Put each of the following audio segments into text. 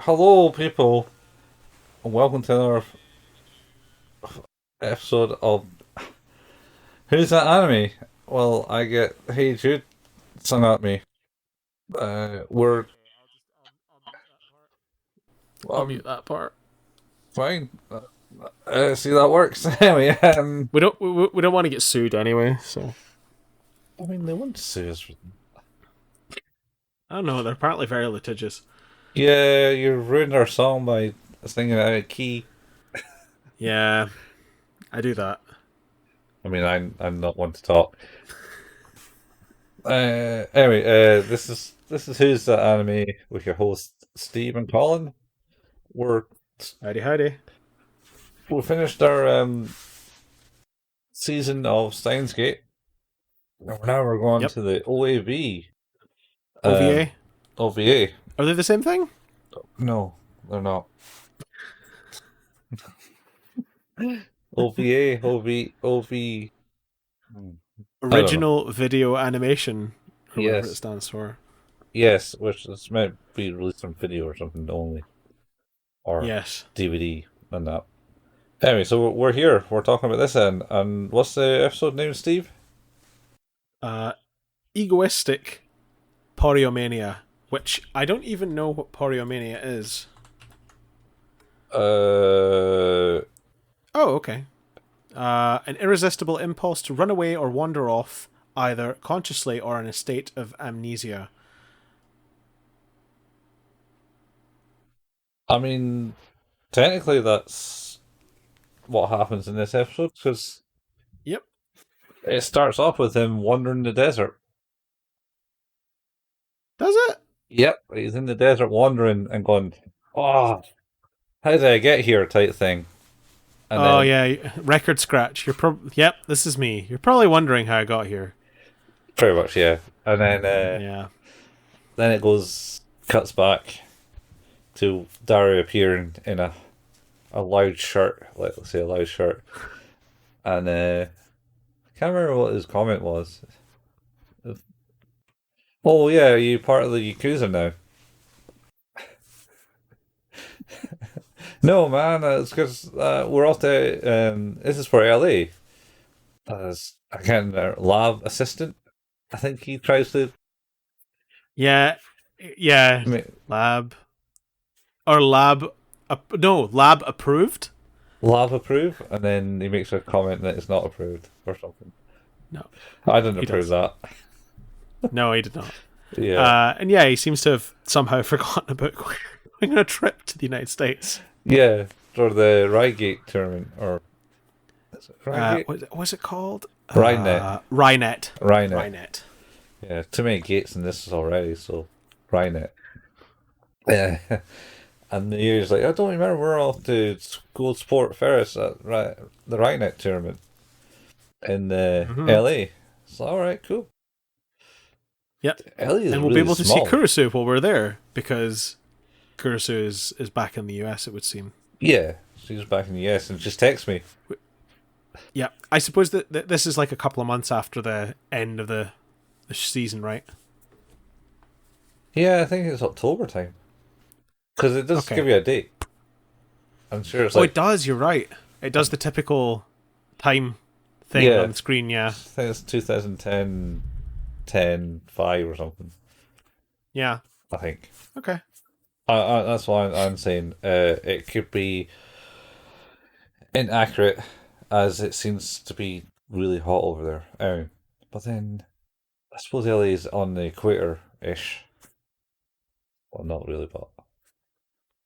Hello, people, and welcome to another episode of Who's That Anime? Well, I get Hey Jude sung at me. We're I'll um mute that part. fine. See that works anyway. We don't want to get sued anyway, so I mean, they wouldn't sue us. I don't know. They're apparently very litigious. Yeah, you ruined our song by singing it out of key. Yeah, I do that. I mean, I'm not one to talk. Anyway, this is Who's That Anime with your host Steve and Colin. We're Howdy, howdy. we finished our season of Steins. Now we're going Yep. to the OAV. OVA. OVA. Are they the same thing? No, they're not. OVA, OV. Original Video Animation, or whatever it Yes, stands for. yes, which this might be released on video or something only, or Yes. DVD and that. Anyway, so we're here. We're talking about this end. And what's the episode name, Steve? Uh, Egoistic Poriomania, which I don't even know what Poriomania is. Uh, Oh, okay. An irresistible impulse to run away or wander off, either consciously or in a state of amnesia. I mean, technically that's what happens in this episode because Yep. it starts off with him wandering the desert. Does it? Yep, he's in the desert wandering and going, "Oh, how did I get here?" type thing. And Oh then yeah, record scratch. Yep, this is me. You're probably wondering how I got here. pretty much, yeah. And Yeah. then it cuts back to Dario appearing in a loud shirt, let's say a loud shirt, and I can't remember what his comment was. Oh yeah, are you part of the Yakuza now? No, man, it's because we're off to. This is for LA. As I can't lab assistant. I think he tries to Yeah. Yeah. Lab. Or lab. No, lab approved? lab approve, and then he makes a comment that it's not approved or something. No. I didn't He approve does. that. No, he did not. Yeah, And yeah, he seems to have somehow forgotten about going on a trip to the United States. yeah, for the Rygate tournament or is it Rygate? What was it called? Rynet. Rynet. Rynet. Rynet. Yeah, too many gates in this already, so Rynet. Yeah. And the year's like, I don't remember, we're off to Gold Sport Faris at the Rynet tournament in LA. So, alright, cool. Yep. LA is And we'll really be able to small. see Kurisu while we're there, because Kurisu is back in the US, it would seem. Yeah, she's back in the US and just texts me. Yeah, I suppose that this is like a couple of months after the end of the season, right? Yeah, I think it's October time. Because it does Okay. give you a date. I'm sure it's Oh, like, it does. You're right. It does the typical time thing Yeah. on the screen. I Yeah, think it's 2010, 10, 5 or something, yeah. I think. Okay. That's why I'm saying it could be inaccurate as it seems to be really hot over there. But then I suppose LA is on the equator ish. Well, not really, but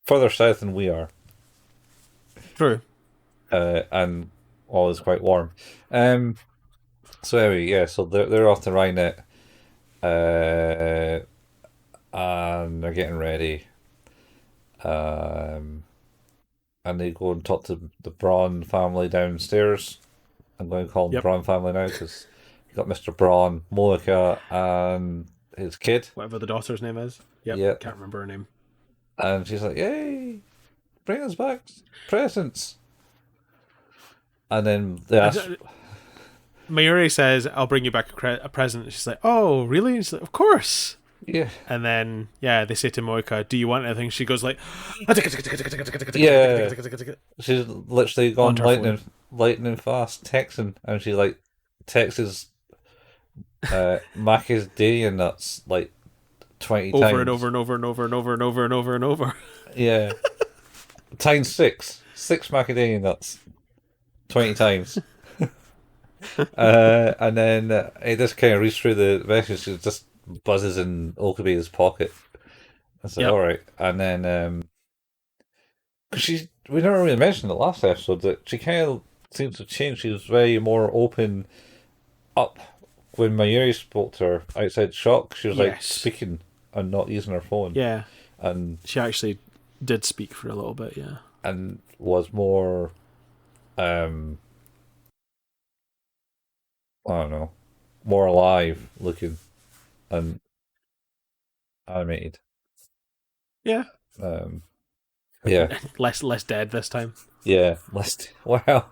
further south than we are. True. And always quite warm. So anyway, yeah, so they're off to Rynet, and they're getting ready. And they go and talk to the Braun family downstairs. I'm going to call them Yep. Braun family now because you got Mr. Braun, Monica, and his kid. Whatever the daughter's name is. Yep. Yeah. Can't remember her name. And she's like, "Yay, bring us back presents." And then they ask, Mayuri says, "I'll bring you back a present." She's like, "Oh, really?" And she's like, "Of course." Yeah, And then, they say to Moika, "Do you want anything?" She goes like, yeah. She's literally gone onto her phone. lightning fast texting, and she like texts macadamia nuts like 20 Over and over times. and over and over and over and over and over and over. Yeah, times six macadamia nuts 20 times. And then it just kind of reads through the message. It just buzzes in Okabe's pocket. I said, Yep. all right. And then, cause we never really mentioned the last episode that she kind of seems to change. She was very more open up when Mayuri spoke to her outside shop. She was like Yes. speaking and not using her phone. Yeah. And She actually did speak for a little bit, yeah. and was more, I don't know, more alive looking and animated. Yeah. Um, yeah. Less dead this time. Yeah, list. Wow, that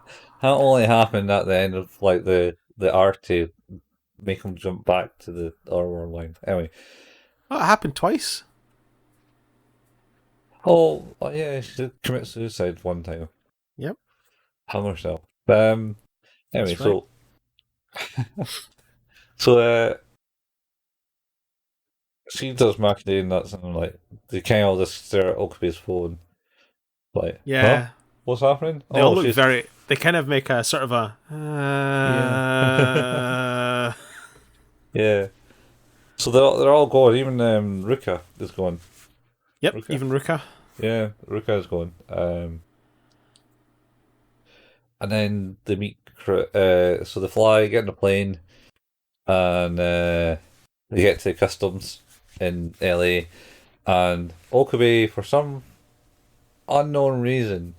only happened at the end of like the arc to make him jump back to the other world line. Anyway, Oh, it happened twice. yeah, she did commit suicide one time. Yep. Hung herself. Anyway, That's right. so she does macadamia nuts and like they kind of all just stare at Okabe's phone, like, huh? Yeah. What's happening? They all Oh, look she's very. They kind of make a sort of a. yeah, yeah. So they're all going. Even Ruka is going. Yep. Ruka. Even Ruka. Yeah, Ruka's going. And then they meet. So they fly, get in the plane, and they get to customs in LA. And Okabe, for some unknown reason,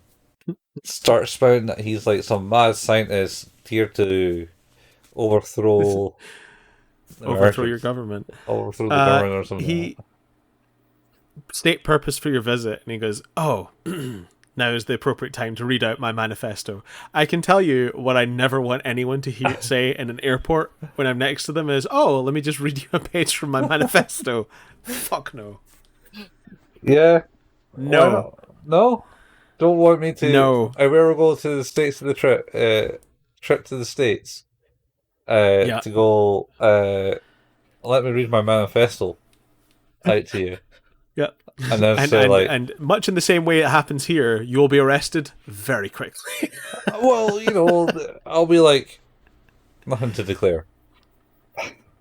starts spouting that he's like some mad scientist here to overthrow Overthrow America, your government. overthrow the government or something like He that. state purpose for your visit, and he goes, "Oh, now is the appropriate time to read out my manifesto. I can tell you what I never want anyone to hear say in an airport when I'm next to them is, oh, let me just read you a page from my manifesto. Fuck no. Yeah. Why No. not? No? Don't want me to. No. I will go to the States for the trip to the States. Yeah. To go. Let me read my manifesto out to you, Yeah. and then And, say and like, and much in the same way it happens here, you'll be arrested very quickly. well, I'll be like, nothing to declare.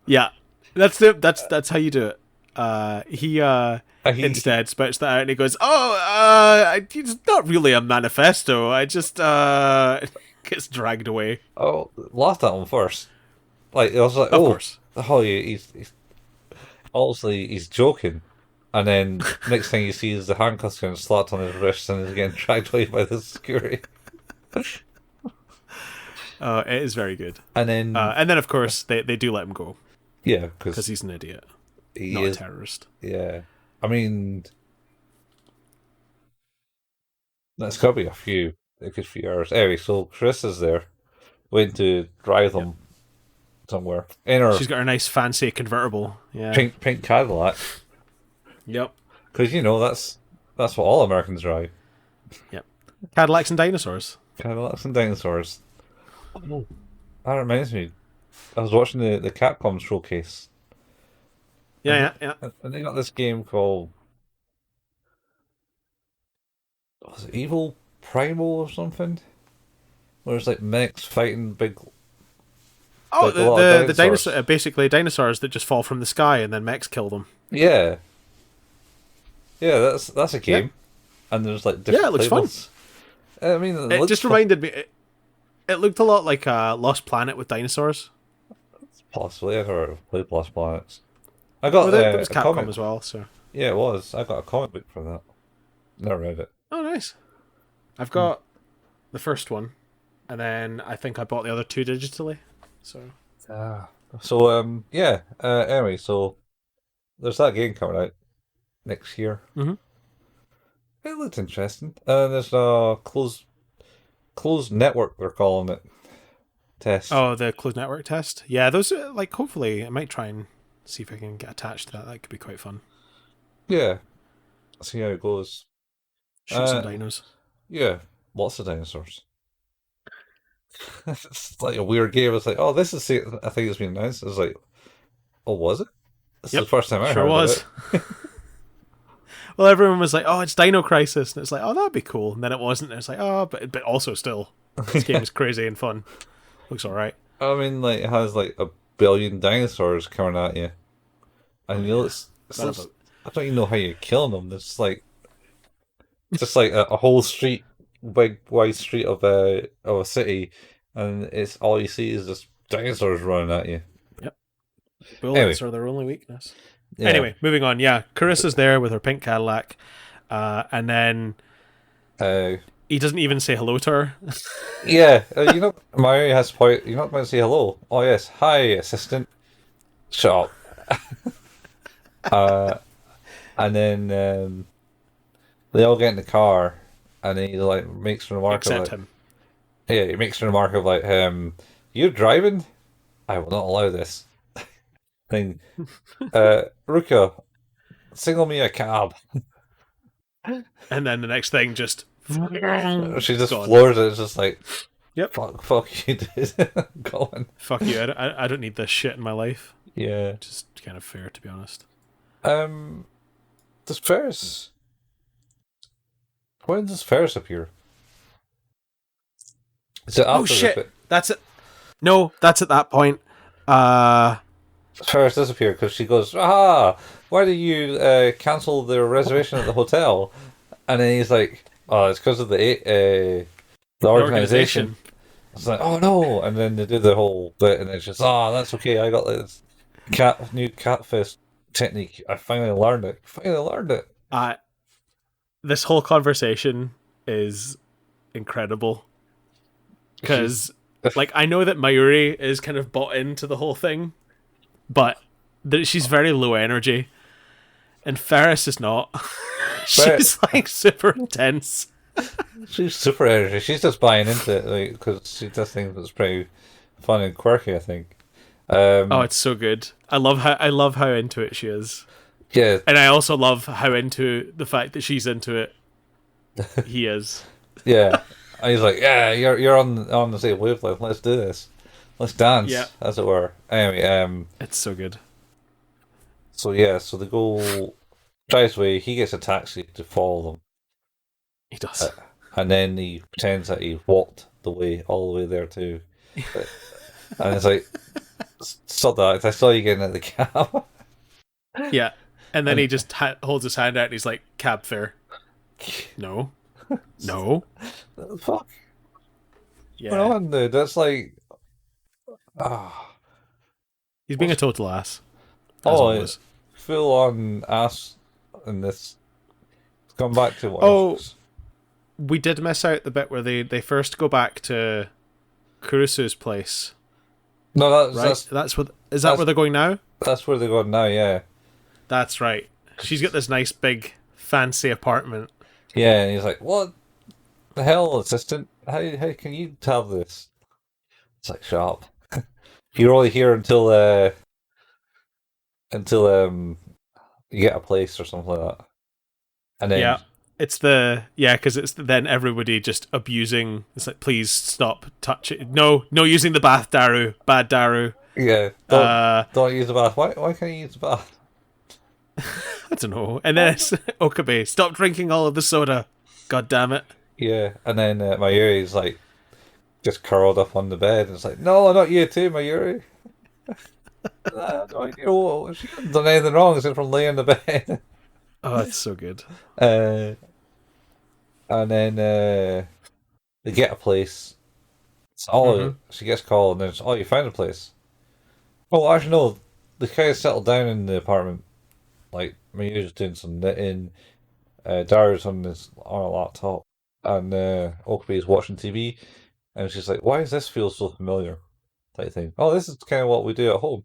Yeah. That's how you do it. He He, instead spouts that out and he goes, "Oh, it's not really a manifesto. I just gets dragged away." oh, laughed at him first. Like I was like, Of course. he's obviously he's joking. And then next thing you see is the handcuffs getting slapped on his wrist and he's getting dragged away by the security. It is very good. And then And then of course they do let him go yeah, because because he's an idiot, he not a is. terrorist. Yeah, I mean that's got to be a good few hours. Anyway, so Chris is there, waiting to drive Yep. them somewhere in her She's got her nice fancy convertible. Yeah. pink Cadillac, Yep. because that's what all Americans drive. Yep. Cadillacs and dinosaurs. Cadillacs and dinosaurs. That reminds me. I was watching the Capcom showcase, Yeah. and they got this game called was it Evil Primal or something, where it's like mechs fighting big. Oh, Like a lot of the dinosaurs. dinosaur, basically dinosaurs that just fall from the sky and then mechs kill them. Yeah, yeah, that's a game, and there's like different. Yeah, it looks fun. playlists. I mean, it It looks just reminded me. It looked a lot like Lost Planet with dinosaurs. possibly I've never played Lost Planets. I got Well, that was a Capcom comic. as well. So. Yeah, it was. I got a comic book from that. Never read it. Oh, nice. I've got the first one, and then I think I bought the other two digitally. So. So yeah. Anyway, so there's that game coming out next year. Mm-hmm. It looked interesting. There's a closed network they're calling it test. Oh, the closed network test. Yeah, those are, like hopefully I might try and See if I can get attached to that. That could be quite fun. Yeah. See how it goes. Shoot some dinos. Yeah, lots of dinosaurs. It's like a weird game. It's like, oh, this is. I think it's been announced. It's like, oh, was it? This is the first time I sure heard was. of it. Well, everyone was like, "Oh, it's Dino Crisis," and it's like, "Oh, that'd be cool." And then it wasn't. And it's like, "Oh, but also still, this game is crazy and fun. Looks all right." I mean, like it has like a billion dinosaurs coming at you, and you know, I don't even know how you're killing them. It's like just like a whole street, big wide street of a city, and it's all you see is just dinosaurs running at you. Yep. Bullets are their only weakness. Yeah. Anyway, moving on. Yeah, Kurisa's there with her pink Cadillac, and then he doesn't even say hello to her. Yeah, you know, Mario has point. You're not going to say hello. Oh yes, hi, assistant. Shut up. And then they all get in the car, and he like makes a remark Except of like, him. yeah, he makes a remark of like, you're driving. I will not allow this. Thing, Ruka, single me a cab. And then the next thing just She just gone. floors it. It's just like, Yep. fuck you, dude. Colin. Fuck you. I don't need this shit in my life. Yeah. Just kind of fair, to be honest. Does Faris? When does Faris appear? Is it after Oh shit! the That's it. No, that's at that point. Faris does appear because she goes, "Ah, why did you cancel the reservation at the hotel?" And then he's like, "Oh, it's because of the organization." It's like, "Oh no!" And then they do the whole bit, and it's just, "Ah, that's okay. I got this new catfish technique. I finally learned it. This whole conversation is incredible because, like, I know that Mayuri is kind of bought into the whole thing, but she's very low energy, and Faris is not. She's like super intense. She's super energy. She's just buying into it, like, because she does things that's pretty fun and quirky, I think. Oh, it's so good. I love how into it she is. Yeah, and I also love how into the fact that she's into it. He is. Yeah, and he's like, "Yeah, you're on the same wavelength. Let's do this. Let's dance, as it were." Anyway, it's so good. So yeah, so they go drives away. He gets a taxi to follow them. He does, and then he pretends that he walked all the way there too. And it's like, stop that! I saw you getting out of the cab. Yeah, and then he just holds his hand out and he's like, "Cab fare." No. Fuck. Yeah. Come on, dude. That's like, he's being a total ass. It's full on ass in this. Come back to what? We did miss out the bit where they first go back to Kurisu's place. No, that's where they're going now? That's where they're going now. Yeah. That's right. She's got this nice big fancy apartment. Yeah, and he's like, "What the hell, assistant? How can you tell this?" It's like, "Shut up. You're only here until you get a place or something like that." And then because it's then everybody just abusing. It's like, please stop touching. No, using the bath, Daru. Bad Daru. Yeah, don't use the bath. Why can't you use the bath? I don't know. And then it's Okabe, stop drinking all of the soda. God damn it. Yeah, and then Mayuri's like just curled up on the bed, and it's like, "No, not you too, Mayuri." She hasn't done anything wrong except from laying in the bed. Oh, it's so good. And then they get a place. She gets called, and then it's, "Oh, you found a place." Oh, actually, no. The guys settled down in the apartment. Like, Mayuri's doing some knitting. Dara's on a laptop, and Okabe's watching TV, and she's like, "Why does this feel so familiar?" Type thing. Oh, this is kind of what we do at home.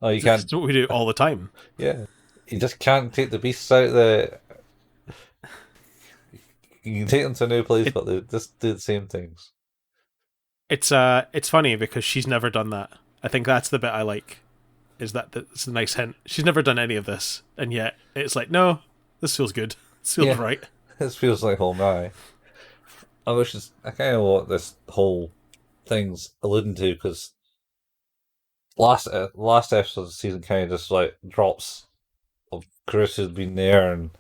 Oh, you can't. That's what we do all the time. Yeah, you just can't take the beasts out of the. You can take them to a new place, but they just do the same things. It's funny because she's never done that. I think that's the bit I like. is that it's a nice hint. She's never done any of this, and yet it's like, no, this feels good. This feels right. This feels like home now. I kind of know what this whole thing's alluding to, because last episode of the season kind of just like drops of Kurisu being there and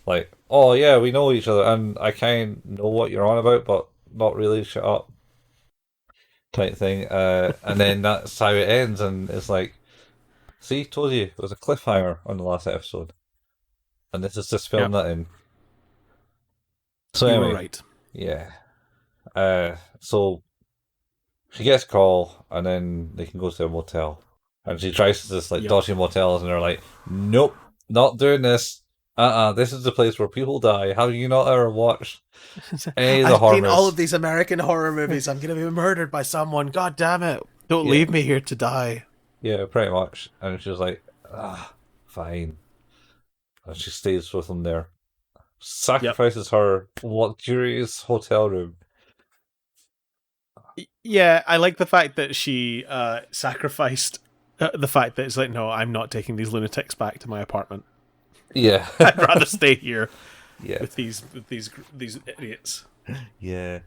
like, oh yeah, we know each other, and I kind of know what you're on about, but not really. Shut up, type thing. And then that's how it ends, and it's like, see, told you, it was a cliffhanger on the last episode, and this is just filmed that in. So You anyway, were right. yeah. So she gets a call, and then they can go to a motel, and she tries to just like dodgy motels, and they're like, nope, not doing this. This is the place where people die. Have you not ever watched any of the horror? I've seen all of these American horror movies. I'm going to be murdered by someone. God damn it. Don't leave me here to die. Yeah, pretty much. And she's like, fine. And she stays with them there. Sacrifices her luxurious hotel room. Yeah, I like the fact that she sacrificed the fact that it's like, no, I'm not taking these lunatics back to my apartment. Yeah. I'd rather stay here. Yeah. With these idiots. Yeah.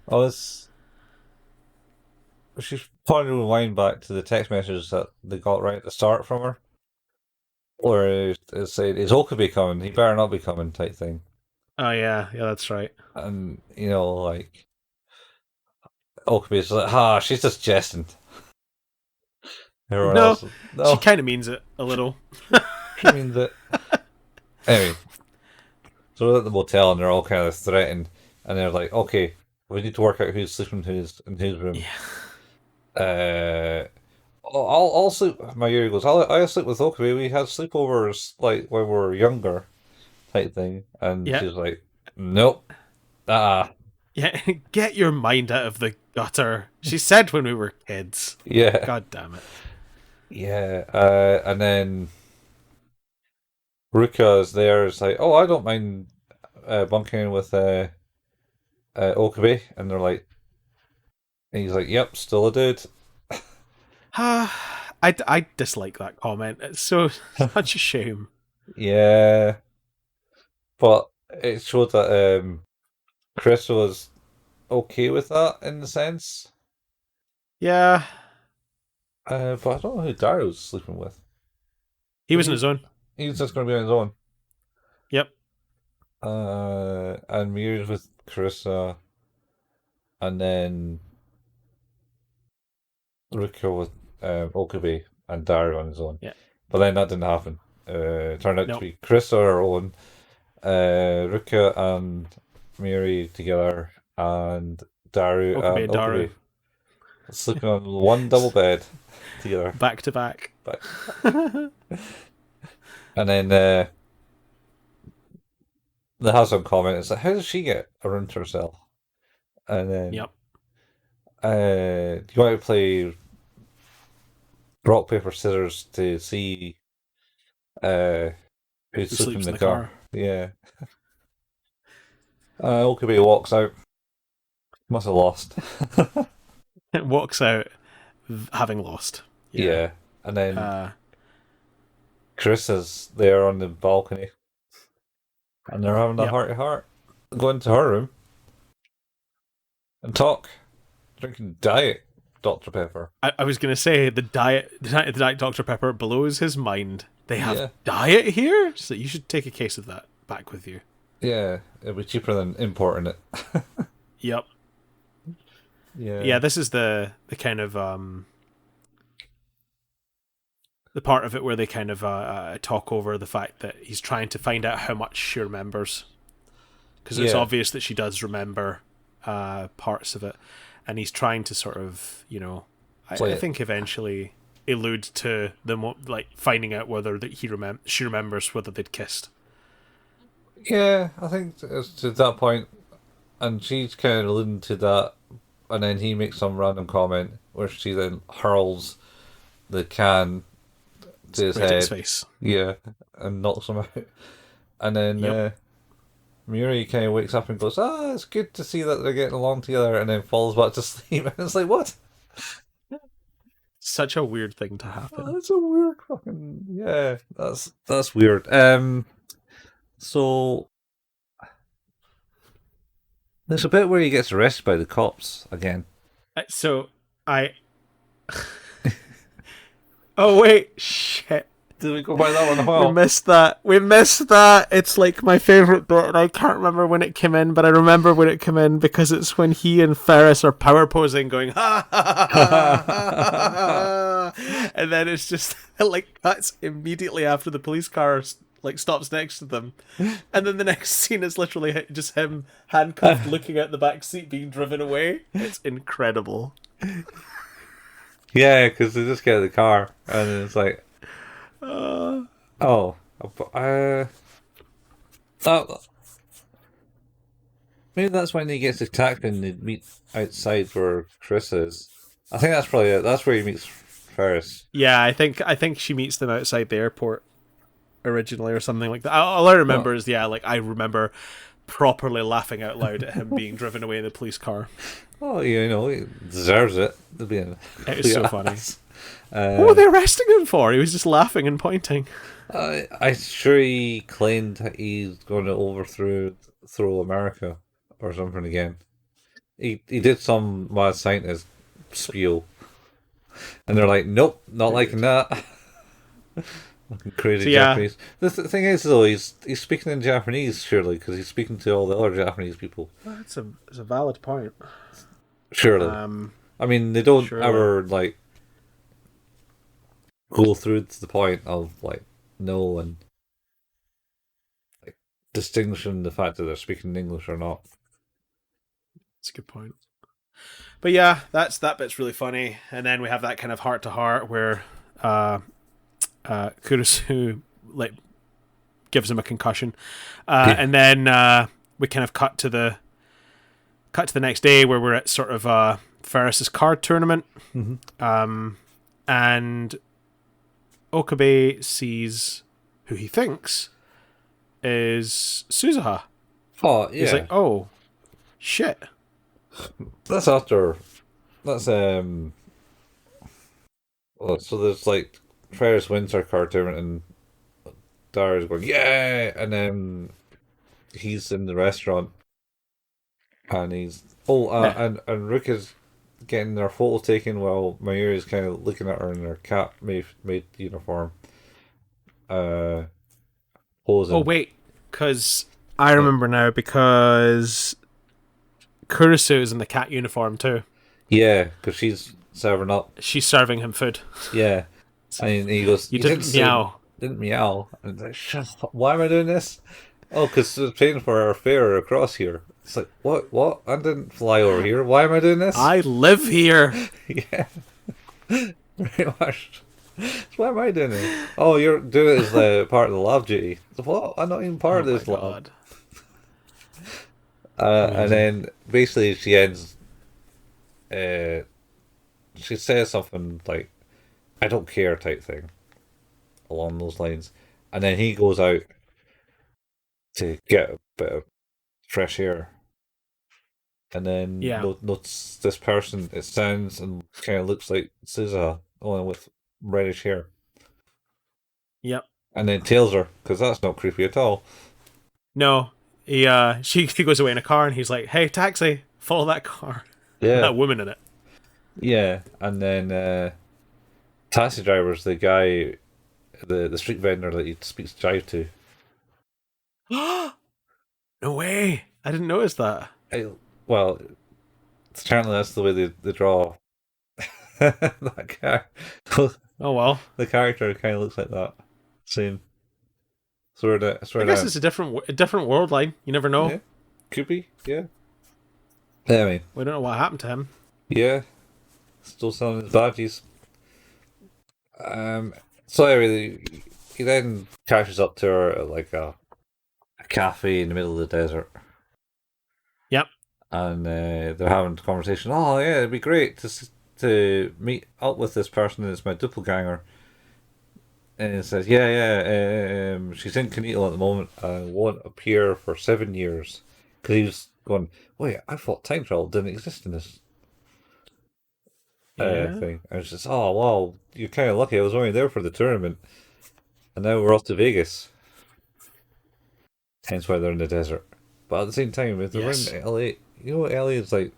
She's trying to rewind back to the text messages that they got right at the start from her. Where it said, is Okabe coming? He better not be coming, type thing. Oh yeah, that's right. And, like, Okabe's like, she's just jesting. Everyone else, she kind of means it a little. She means it. Anyway, so we're at the motel and they're all kind of threatened, and they're like, okay, we need to work out who's sleeping in his room. Yeah. I'll sleep. Mayuri goes, I'll sleep with Okabe. We had sleepovers like when we were younger, type thing. And she's like, nope. Yeah, get your mind out of the gutter. She said when we were kids. Yeah. God damn it. Yeah. And then Ruka is there. It's like, oh, I don't mind bunking with Okabe. And they're like, and he's like, yep, still a dude. I dislike that comment. It's such a shame. Yeah. But it showed that Chris was okay with that in the sense. Yeah. But I don't know who Dario was sleeping with. He was on his own. He was just going to be on his own. Yep. And Miu's with Carissa. And then Ruka with Okabe and Dario on his own. Yeah. But then that didn't happen. Turned out to be Carissa on her own, Ruka and Miri together, and Dario Okabe and Okabe sleeping on one double bed together. Back to back. And then they have some comment. It's like, how does she get a room to herself? And then, do you want to play rock, paper, scissors to see who's sleeping in the car? Yeah. Okabe walks out. Must have lost. It walks out having lost. Yeah. And then Chris is there on the balcony. And they're having a heart-to-heart. Go into her room and talk. Drinking diet Dr. Pepper. I was going to say, the diet Dr. Pepper blows his mind. They have diet here? So you should take a case of that back with you. Yeah, it'd be cheaper than importing it. Yep. Yeah, this is the kind of the part of it where they kind of talk over the fact that he's trying to find out how much she remembers, because it's obvious that she does remember parts of it, and he's trying to sort of, I think eventually allude to them like finding out whether that she remembers whether they'd kissed. Yeah, I think it's to that point, and she's kind of alluding to that, and then he makes some random comment where she then hurls the can to his head. Face. Yeah, and knocks him out. And then Miri kind of wakes up and goes, it's good to see that they're getting along together, and then falls back to sleep. And it's like, what? Such a weird thing to happen. That's a weird fucking yeah. That's weird. So there's a bit where he gets arrested by the cops again. So I. Oh wait, shit. Did we go by that one as We well? missed that. We missed that. It's like my favorite bit, and I can't remember when it came in, but I remember when it came in because it's when he and Faris are power posing, going ha ha ha ha, ha, ha. And then it's just like cuts immediately after the police car like stops next to them, and then the next scene is literally just him handcuffed, looking out the back seat, being driven away. It's incredible. Yeah, because they just get out of the car and then it's like, oh, maybe that's when he gets attacked and they meet outside where Chris is. I think that's probably it. That's where he meets Ferris. Yeah, I think she meets them outside the airport originally or something like that. All I remember is I remember properly laughing out loud at him being driven away in the police car. Oh, you know, he deserves it. It was so funny. What were they arresting him for? He was just laughing and pointing. I'm sure he claimed that he's going to overthrow America or something again. He did some mad scientist spiel, and they're like, "Nope, not liking that." Crazy Japanese. The thing is, though, he's speaking in Japanese, surely, because he's speaking to all the other Japanese people. That's a valid point. Surely. I mean, they don't ever like go through to the point of like know and like distinguishing the fact that they're speaking English or not. That's a good point. But yeah, that bit's really funny, and then we have that kind of heart to heart where Kurisu like gives him a concussion, and then we kind of cut to the next day where we're at sort of Faris's card tournament, and Okabe sees who he thinks is Suzuha. Oh yeah, he's like, oh shit. That's after. That's well, so there's like Faris wins her card tournament and Dara's going yeah, and then he's in the restaurant and he's and Rook is getting their photo taken while Mayuri is kind of looking at her in her cat made uniform. Posing. Oh wait, because I remember now because Kurisu is in the cat uniform too. Yeah, because she's serving up. She's serving him food. Yeah, and he goes, "You didn't meow." Didn't meow. And it's like, shut up. Why am I doing this? Oh, because they're paying for our fare across here. It's like, what? I didn't fly over here. Why am I doing this? I live here. Yeah, very much. So why am I doing this? Oh, you're doing it as part of the lab duty. What? I'm not even part of this lab. And then basically she ends. She says something like, "I don't care" type thing, along those lines, and then he goes out to get a bit of fresh air, and then notes this person. It sounds and kind of looks like Suzuha, only with reddish hair. Yep. And then tails her because that's not creepy at all. No, she goes away in a car and he's like, "Hey, taxi, follow that car." Yeah, that woman in it. Yeah, and then taxi driver's the guy, the street vendor that he speaks jive to. No way! I didn't notice that. Well, apparently that's the way they draw that guy. Oh well, the character kind of looks like that. Same. I guess it's a different world line. You never know. Yeah. Could be. Yeah. I mean, we don't know what happened to him. Yeah. Still selling his badges. So anyway, he then catches up to her at like a cafe in the middle of the desert. Yep. And they're having a conversation. Oh yeah, it'd be great to meet up with this person. It's my doppelganger. And it says, she's in Kanito at the moment and won't appear for 7 years. Because he was going, wait, I thought time travel didn't exist in this. Yeah. thing. And it's just, oh wow, you're kind of lucky. I was only there for the tournament, and now we're off to Vegas. Hence why they're in the desert. But at the same time, if they're in Yes. LA, you know, LA is like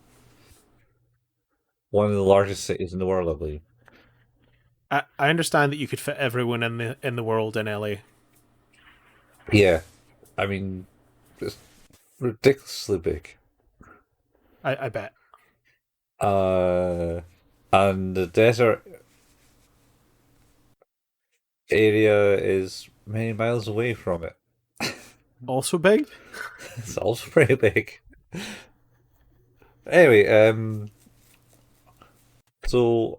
one of the largest cities in the world, I believe. I understand that you could fit everyone in the world in LA. Yeah, I mean, it's ridiculously big. I bet. Uh, and the desert area is many miles away from it. Also big? It's also pretty big. Anyway, so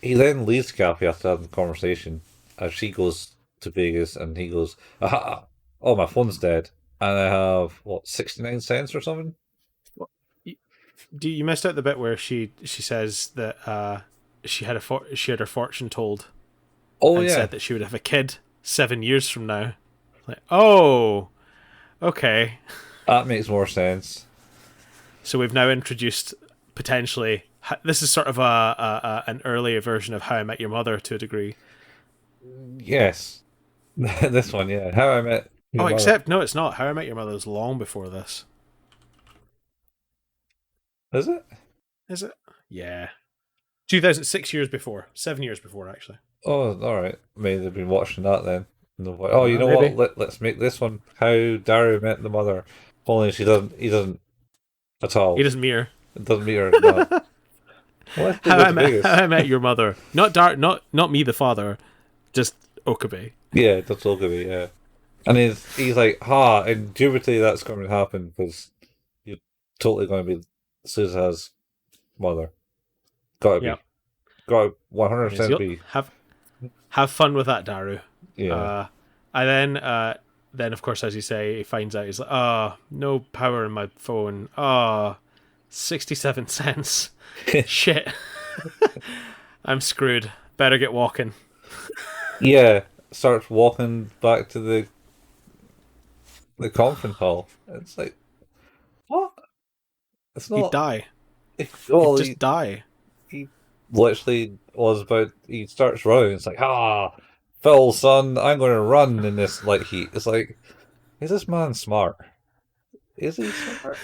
he then leaves the cafe after having the conversation as she goes to Vegas and he goes, aha, oh, my phone's dead. And I have, what, 69 cents or something? You, you missed out the bit where she says that she had her fortune told Oh, and yeah. said that she would have a kid 7 years from now. Like, oh, okay. That makes more sense. So we've now introduced potentially. This is sort of an earlier version of How I Met Your Mother to a degree. Yes. This one, yeah. How I Met Your Oh, Mother. except no, it's not. How I Met Your Mother is long before this. Is it? Is it? Yeah. 2006 years before. 7 years before, actually. Oh, alright. Maybe they've been watching that then. And they're like, oh, you know what? Maybe. Let's make this one How Dario Met the Mother. Only he doesn't at He all. doesn't mirror. It doesn't meet her. No. What if they go to How Vegas? I Met Your Mother. Not me, the father. Just Okabe. Yeah, that's Okabe, yeah. And he's like, ha, indubitably that's going to happen because you're totally going to be Suzuha's mother. Gotta Yeah. be. Gotta And he's 100% be. have fun with that, Daru. Yeah. And then of course, as you say, he finds out he's like, oh, no power in my phone. Oh, 67 cents. Shit. I'm screwed. Better get walking. Yeah. Starts walking back to the conference hall. It's like, what? It's He'd not. die. He'd Well, just die. he literally was about. He starts running. It's like, Phil, son, I'm going to run in this light heat. It's like, is this man smart? Is he smart?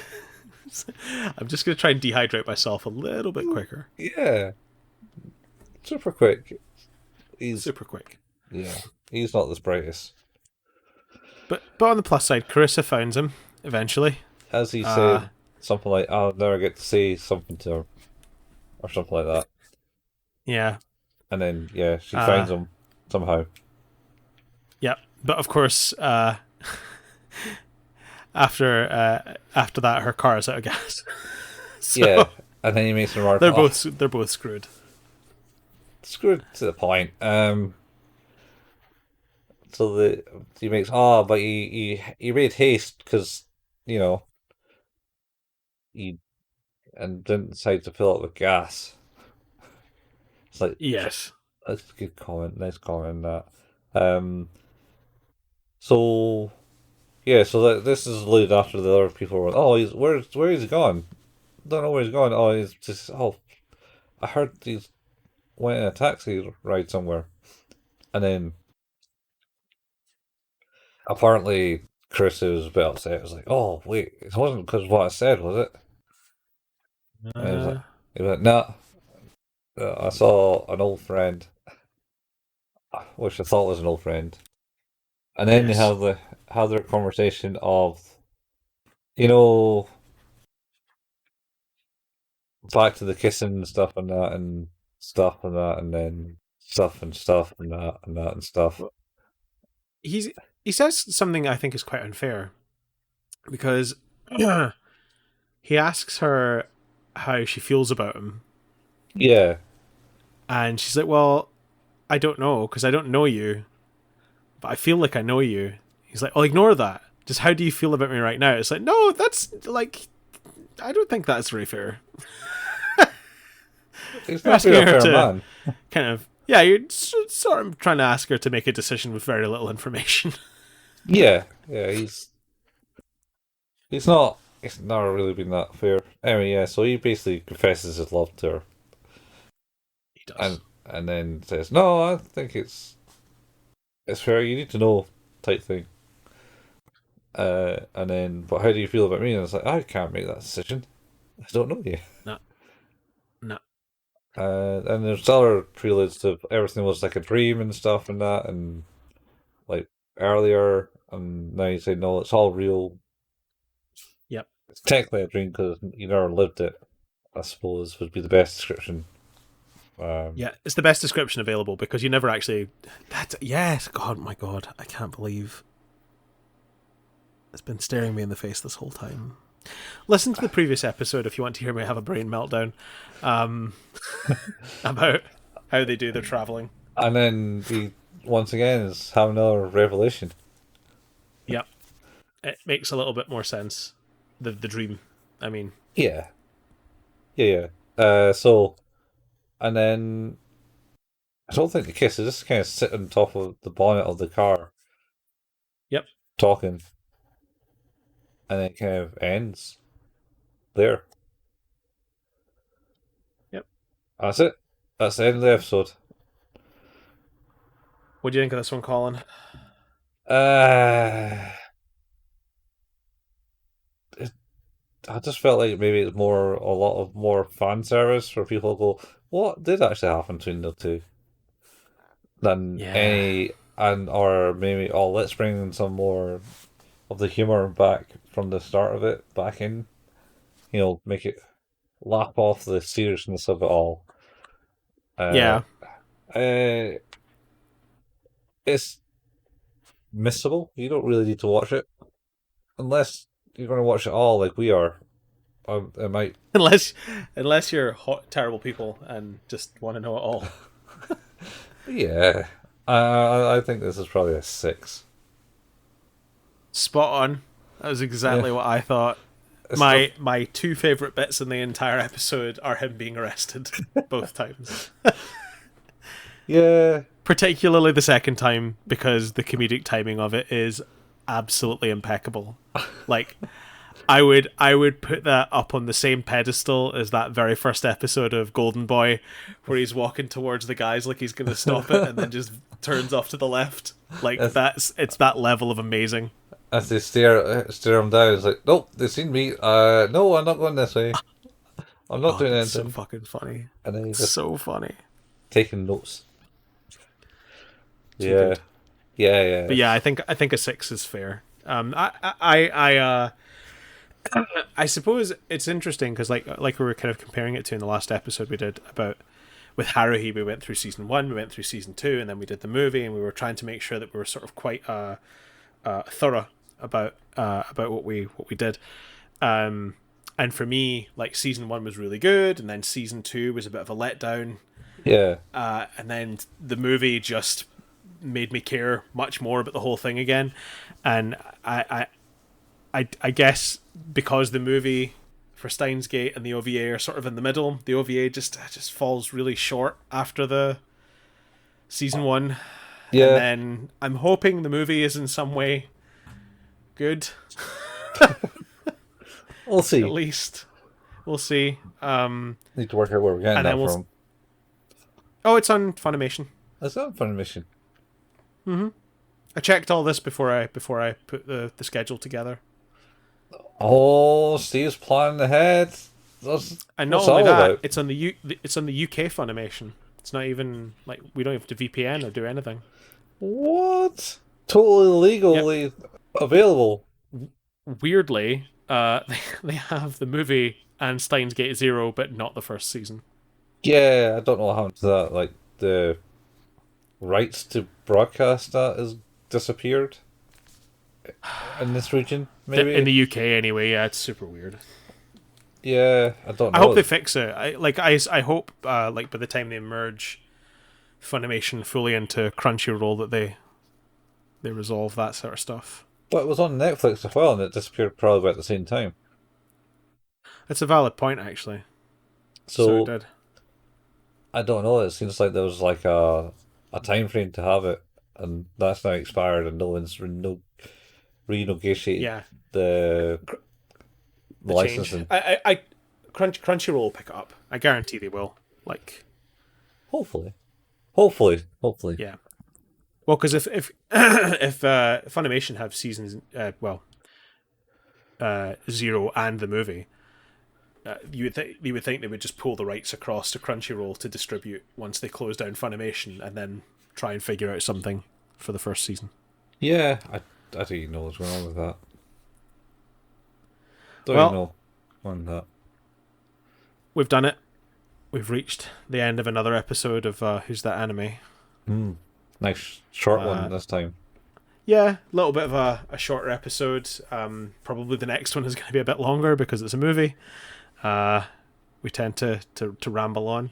I'm just going to try and dehydrate myself a little bit quicker. Yeah, super quick. He's Super quick. yeah, he's not the brightest. But on the plus side, Carissa finds him eventually. As he Uh, said, something like, "I'll never get to say something to her," or something like that. yeah. And then yeah, she Uh, finds him somehow. yeah. But of course, after that, her car is out of gas. Yeah, So and then he makes a remark. they're both screwed. Screwed to the point. So he makes but he made haste because you know he and didn't decide to fill it with gas. It's like Yes. that's a good comment. Nice comment that. Um. So yeah. So this is alluded after the other people were. Oh, he's where he's gone? Don't know where he's gone. Oh, he's just. Oh, I heard he's went in a taxi ride somewhere, and then apparently Chris was a bit upset. It was like, oh wait, it wasn't because of what I said, was it? And Uh, he was like, nah. I saw an old friend, which I thought was an old friend, and then they yes. have their conversation of, you know, back to the kissing and stuff and that and stuff and that and then stuff and stuff and that and that and stuff. Well, he says something I think is quite unfair because he asks her how she feels about him, Yeah, and she's like, "Well, I don't know because I don't know you, but I feel like I know you." He's like, "I'll ignore that. Just how do you feel about me right now?" It's like, no, that's like, I don't think that's very fair. he's You're not asking being a her fair to man. kind of, yeah, you're sort of trying to ask her to make a decision with very little information. Yeah, yeah, he's not. It's not really been that fair. Anyway, yeah. So he basically confesses his love to her, does. and then says, "No, I think it's fair. You need to know," type thing. And then, but how do you feel about me? And it's like, I can't make that decision. I don't know you. No, no. And there's other preludes to everything was like a dream and stuff and that, and like earlier, and now you say no, it's all real. Yep. It's technically a dream because you never lived it. I suppose would be the best description. Yeah, it's the best description available because you never actually. Yes, God, my God, I can't believe it's been staring me in the face this whole time. Listen to the previous episode if you want to hear me have a brain meltdown about how they do their traveling. And then he once again is having another revelation. Yep, it makes a little bit more sense. The dream, I mean. Yeah. So, and then I don't think the kiss is just kind of sit on top of the bonnet of the car. Yep. Talking. And then it kind of ends there. Yep. That's it. That's the end of the episode. What do you think of this one, Colin? I just felt like maybe it's a lot of more fan service for people to go, what did actually happen between the two? Than any, and or maybe, oh, let's bring in some more of the humor back from the start of it back in. Make it lap off the seriousness of it all. Yeah. It's missable. You don't really need to watch it unless you're going to watch it all like we are. It might unless you're hot, terrible people and just want to know it all. Yeah, I think this is probably a 6. Spot on. That was exactly what I thought. My two favourite bits in the entire episode are him being arrested both times. Yeah. Particularly the second time because the comedic timing of it is absolutely impeccable. Like, I would put that up on the same pedestal as that very first episode of Golden Boy where he's walking towards the guys like he's going to stop it and then just turns off to the left. Like, it's that level of amazing. As they stare him down, it's like, nope, they've seen me. No, I'm not going this way. I'm not doing anything. It's so fucking funny. And then he's so funny. Taking notes. Yeah. But yeah, I think a 6 is fair. I suppose it's interesting because like we were kind of comparing it to in the last episode we did about with Haruhi, we went through season 1, we went through season 2, and then we did the movie, and we were trying to make sure that we were sort of quite thorough about what we did. And for me, like, season 1 was really good, and then season 2 was a bit of a letdown. Yeah. And then the movie just made me care much more about the whole thing again. And I guess because the movie for Steins Gate and the OVA are sort of in the middle, the OVA just falls really short after the season 1. Yeah. And then I'm hoping the movie is in some way good. We'll see. At least. We'll see. Need to work out where we're getting that from. Oh, it's on Funimation. It's on Funimation. Mm-hmm. I checked all this before I put the schedule together. Oh, Steve's planning ahead. And not only that, it's on the UK Funimation. It's not even like we don't have to VPN or do anything. What? Totally legally available. Weirdly, they have the movie and Steins Gate 0, but not the first season. Yeah, I don't know what happened to that. Like, the rights to broadcast that has disappeared in this region, maybe? In the UK, anyway, yeah, it's super weird. Yeah, I don't know. I hope they fix it. I hope, like, by the time they merge Funimation fully into Crunchyroll, that they resolve that sort of stuff. But it was on Netflix as well, and it disappeared probably about the same time. It's a valid point, actually. So it did. I don't know. It seems like there was like a time frame to have it, and that's now expired, and no one's renegotiated the licensing. Crunchyroll will pick it up. I guarantee they will. Like, Hopefully. Hopefully. Yeah. Well, because if if Funimation have seasons, 0 and the movie, you would think they would just pull the rights across to Crunchyroll to distribute once they close down Funimation, and then try and figure out something for the first season. Yeah, I don't even know what's going on with that. Don't Well, even know on that. we've done it. We've reached the end of another episode of Who's That Anime? Nice short one this time. Yeah, a little bit of a shorter episode. Probably the next one is going to be a bit longer because it's a movie. We tend to ramble on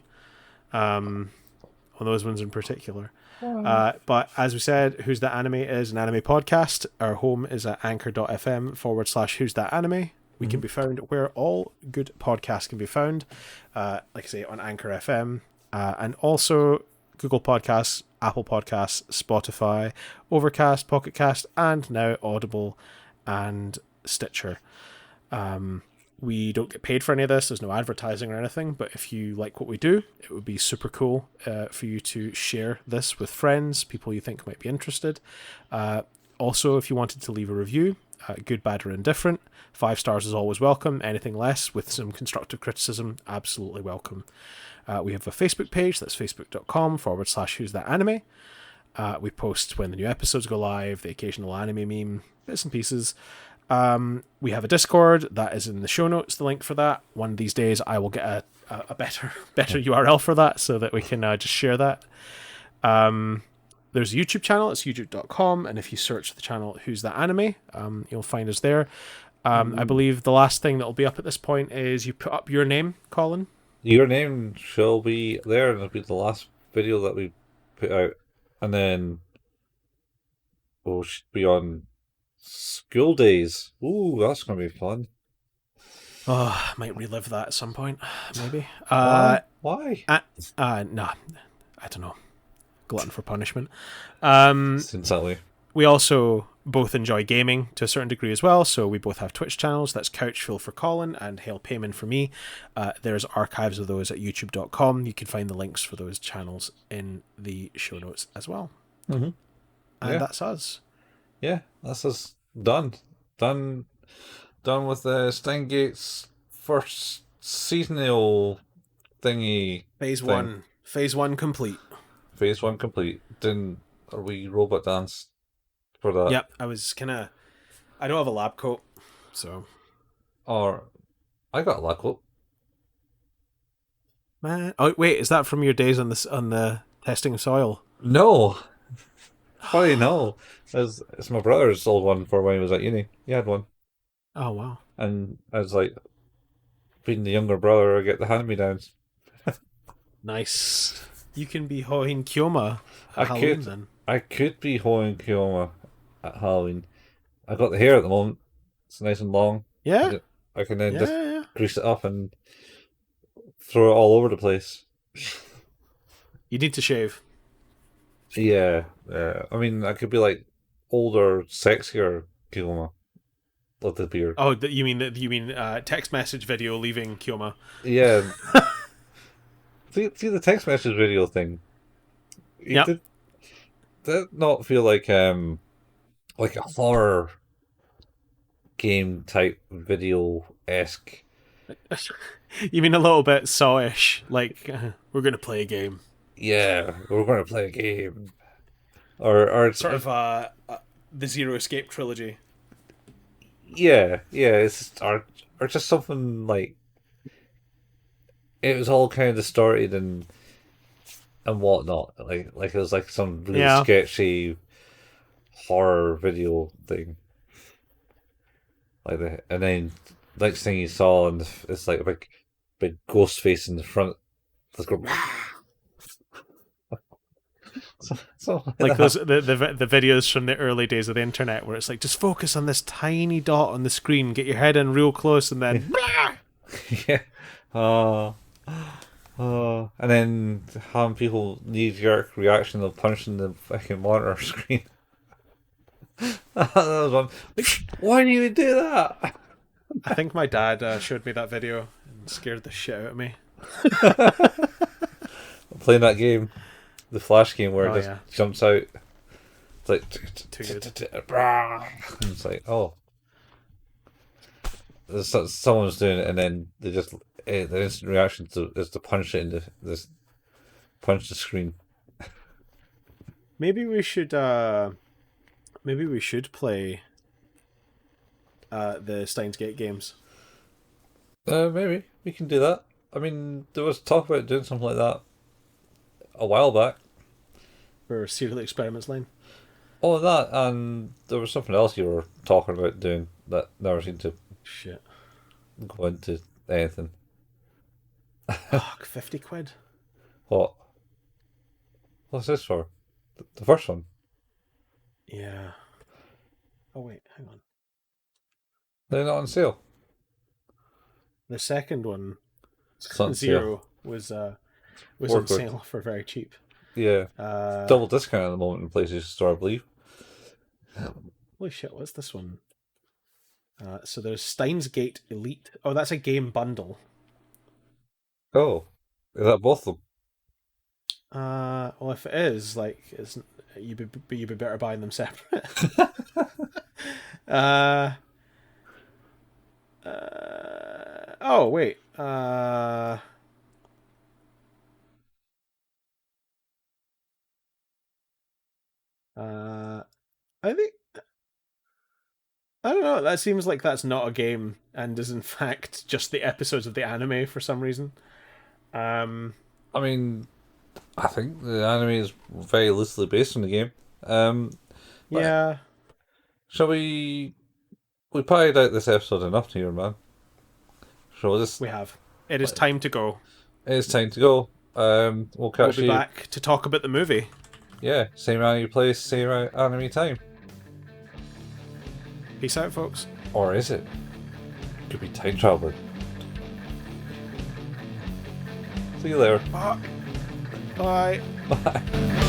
those ones in particular. But as we said, Who's That Anime is an anime podcast. Our home is at anchor.fm/Who's That Anime. We can be found where all good podcasts can be found. Like I say, on Anchor FM, and also Google Podcasts, Apple Podcasts, Spotify, Overcast, Pocket Cast, and now Audible and Stitcher. We don't get paid for any of this. There's no advertising or anything. But if you like what we do, it would be super cool for you to share this with friends, people you think might be interested. Also, if you wanted to leave a review, good, bad, or indifferent, 5 stars is always welcome. Anything less with some constructive criticism, absolutely welcome. We have a Facebook page. That's facebook.com/Who's That Anime. We post when the new episodes go live, the occasional anime meme, bits and pieces. We have a Discord that is in the show notes, the link for that. One of these days I will get a better URL for that so that we can just share that. There's a YouTube channel, it's youtube.com, and if you search the channel Who's That Anime, you'll find us there. I believe the last thing that will be up at this point is you put up your name, Colin. Your name shall be there, and it'll be the last video that we put out. And then we'll be on School Days. Ooh, that's going to be fun. Oh, I might relive that at some point, maybe. Why? Nah, I don't know. Glutton for punishment. Sincerely. We also both enjoy gaming to a certain degree as well, so we both have Twitch channels. That's Couchfill for Colin and Hail Payman for me. There's archives of those at youtube.com. You can find the links for those channels in the show notes as well. Mm-hmm. And that's us. Yeah, that's us done. Done with the Steingate's first seasonal thingy. Phase 1 complete. Phase 1 complete. Are we robot dance for that? Yep, I don't have a lab coat, so. Or I got a lab coat. Man, oh wait, is that from your days on the testing of soil? No. Funny, no. It's my brother's old one for when he was at uni. He had one. Oh wow. And I was like, being the younger brother, I get the hand-me-downs. Nice. You can be Hoin Kyoma at Halloween then. I could be Hoin Kyoma at Halloween. I got the hair at the moment. It's nice and long. Yeah. I can then just grease it up and throw it all over the place. You need to shave. Yeah. I mean, I could be like older, sexier Kyoma with the beard. Oh, you mean text message video leaving Kyoma? Yeah. see the text message video thing. Yeah. Did that not feel like a horror game type video-esque? You mean a little bit sawish, like we're going to play a game. Yeah, we're going to play a game. Or sort of the Zero Escape trilogy. Yeah, it's or just something like it was all kind of distorted and whatnot. Like it was like some really sketchy horror video thing. And then next thing you saw, and it's like a big ghost face in the front. Let's go. like those the videos from the early days of the internet where it's like just focus on this tiny dot on the screen, get your head in real close, and then yeah, and then having people knee-jerk reaction of punching the fucking monitor screen. That was one. Like, why do you do that? I think my dad showed me that video and scared the shit out of me. playing that game, the Flash game where Oh, it just yeah. jumps out. It's like Too good. and it's like, oh, someone's doing it, and then they just the instant reaction is to punch it in this punch the screen. Maybe we should play the Steins Gate games. Maybe we can do that. I mean, there was talk about doing something like that a while back. For Serial Experiments Line. Oh, that, and there was something else you were talking about doing that never seemed to Shit. go into anything. Fuck, 50 quid? What? What's this for? The first one? Yeah. Oh, wait, hang on. They're not on sale. The second one, It's on Zero, was on Work good. sale for very cheap. Yeah. Double discount at the moment in PlayStation Store, I believe. Holy shit, what's this one? So there's Steins Gate Elite. Oh, that's a game bundle. Oh. Is that both of them? Well, if it is, like, you'd be better buying them separate. Oh wait. I think I don't know. That seems like that's not a game, and is in fact just the episodes of the anime for some reason. I mean, I think the anime is very loosely based on the game. Yeah. Shall we? We pied out this episode enough here, man. So We have. It is time to go. It's time to go. We'll catch We'll be back to talk about the movie. Yeah, same anime place, same anime time. Peace out, folks. Or is it? Could be time traveling. See you later. Bye. Bye.